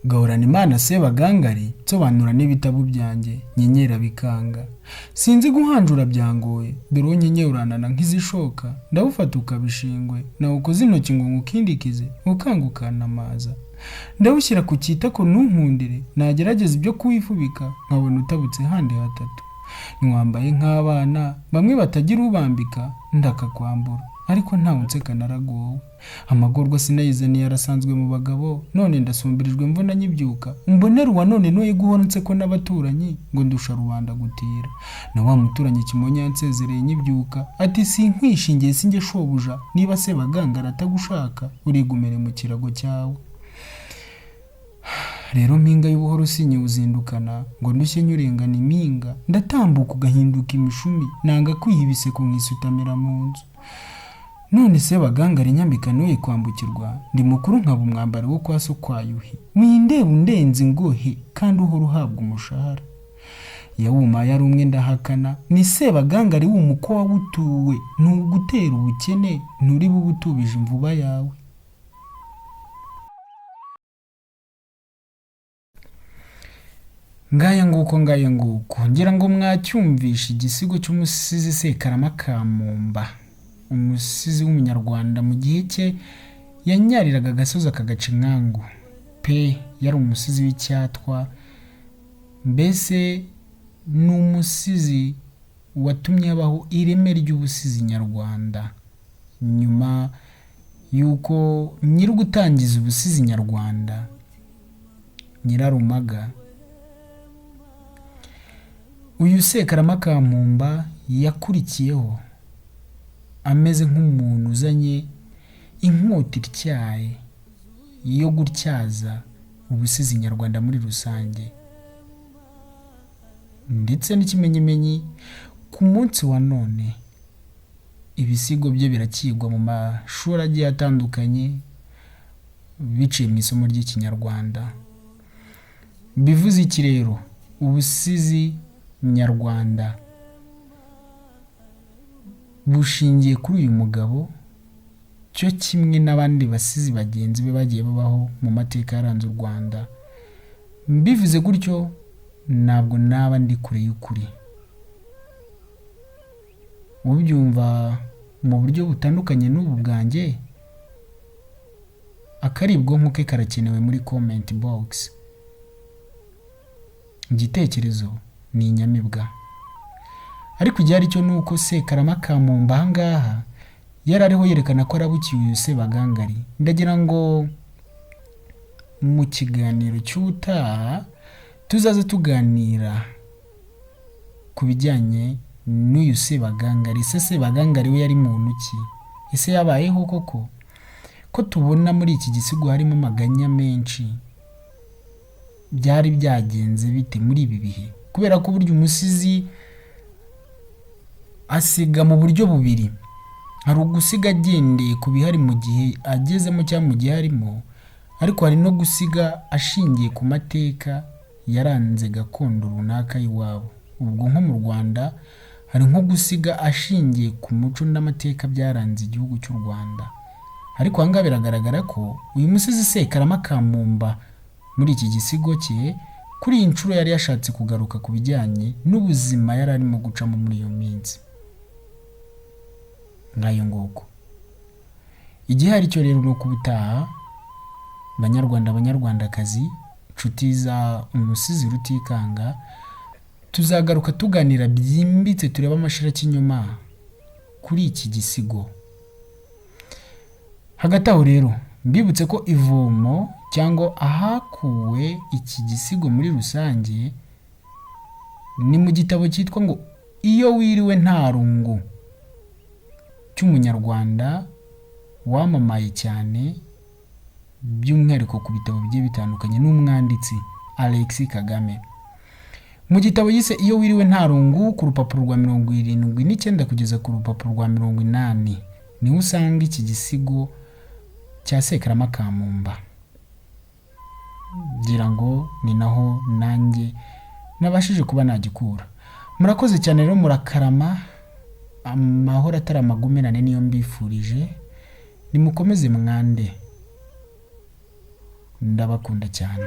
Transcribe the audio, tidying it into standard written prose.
Gahorana Imana Sebagangari nsobanura n'ibitabo byanjye nyenyera bikanga. Sinzi guhanjura byangoye, dore unyenyeranana nk'izishoka, ndabufata ukabishingwe, nawe ukoze intoki ngo ngukindikize, ukangukana amaza. Ndawushyira ku kitako ntunkundire, nagerageza ibyo kuwifubika, nkabona utabutse handi hatatu. Ntiwambaye nk'abana, bamwe batagira ubambika, ndakakwambura. Ariko ntawe unseka naragowe. Amagorwa sinayizaniye arasanzwe mu bagabo, none ndasumbirijwe mvuna nyibyuka. Umbonera uwa none noye guhora nseko n'abaturanyi, ngo ndusha rubanda gutira. Na wa muturanyi Kimonya yansezereye nyibyuka, ati sinkwishingiye sinjye shobuja, niba Sebagangara atagushaka, urigumire mu kirago cyawe. Rero mpinga y'ubuhoro sinyewuzindukana, ngo ndushye nyurengana impinga, ndatambuka ugahinduka imishumi, nanga kwihibise ku nkisutamira mu nzu. None Sebagangari nyambika noye kwambukirwa, ndi mukuru nkaba umwambaro wo kwa so kwa Yuhi. Windeba undenze ngohe, kandi uhora uhabwa umushahara. Yawuma yari umwe ndahakana, ni Sebagangari w'umuko wawutuwe, ntugutera ubukene, nturi bubutubije imvuba yawe. Ngaya nguko, ngira ngo mwacyumvisha igisigo cy'umusizi Sekarama ka Mumba. Umusizi w'umunyarwanda mu gihe cye yanyariraga agasozi akagaca inkangu pe, yari umusizi w'icyatwa. Mbese ni umusizi watumye habaho ireme ry'ubusizi nyarwanda. Nyuma y'uko nyiri gutangiza ubusizi nyarwanda, Nyirarumaga, uyu Sekarama ka Mumba yakurikiyeho ameze nk'umuntu uzanye inkota ityaye yo gutyaza ubusizi nyarwanda muri rusange. Ndetse n'ikimenyimenyi ku munsi wa none ibisigo bye birakigwa mu mashuri agiye atandukanye biciye mu isomo ry'ikinyarwanda. Bivuze iki rero? Ubusizi nyarwanda bushingiye kuri uyu mugabo, cyo kimwe n'abandi basizi bagenzi be bagiye babaho mu mateka yaranze u Rwanda. Mbivuze gutyo ntabwo naba ndi kure y'ukuri. Ubyumva mu buryo butandukanye n'ubu bwanjye, akaribwo nkuke karakenewe muri comment box. Igitekerezo ni inyamibwa. Ariko igihe aricyo nuko Sekarama ka Mumba ahangaha yari ariho yerekana ko arabukiye uyu Sebagangari. Ndagira ngo mu kiganiro cy'ubutaha tuzaze tuganira ku bijyanye n'uyu Sebagangari. Se Sebagangari we yari muntu ki? Ese yabayeho koko? Ko tubona muri iki gisigo harimo amaganya menshi, byari byagenze bite muri ibi bihe? Kubera ko burya umusizi asiga mu buryo bubiri. Hari ugusiga agendeye ku bihari mu gihe agezemo cyangwa mu gihe arimo, ariko hari no gusiga ashingiye ku mateka yaranze gakondo runaka y'iwabo. Ubwo nko mu Rwanda hari nko gusiga ashingiye ku muco n'amateka byaranze igihugu cy'u Rwanda. Ariko ahangaha biragaragara ko uyu musizi Sekarama ka Mumba muri iki gisigo cye kuri iyi nshuro yari yashatse kugaruka ku bijyanye n'ubuzima yari arimo gucamo muri iyo minsi. Ngayo nguko. Igihe aricyo rero no kubutaha, Banyarwanda Banyarwandakazi, inshuti za umusizi Rutikanga, tuzagaruka tuganira byimbitse tureba amashira cy'inyuma kuri iki gisigo. Hagati aho rero mbibutse ko ivomo cyangwa ahakuwe iki gisigo muri rusange ni mu gitabo cyitwa ngo Iyo wiriwe nta rungu, cy'umunyarwanda wamamaye cyane by'umwihariko ku bitabo bigiye bitandukanye n'umwanditsi Alexis Kagame. Mu gitabo yise Iyo wiriwe nta rungu, ku rupapuro rwa 79 kugeza ku rupapuro rwa 80 niho usanga iki gisigo cya Sekarama ka Mumba. Ngira ngo ni naho nanjye nabashije kuba nagikura. Murakoze cyane rero, murakarama, amahoro atari amagumerane niyo mbifurije. Nimukomeze mwande, ndabakunda cyane.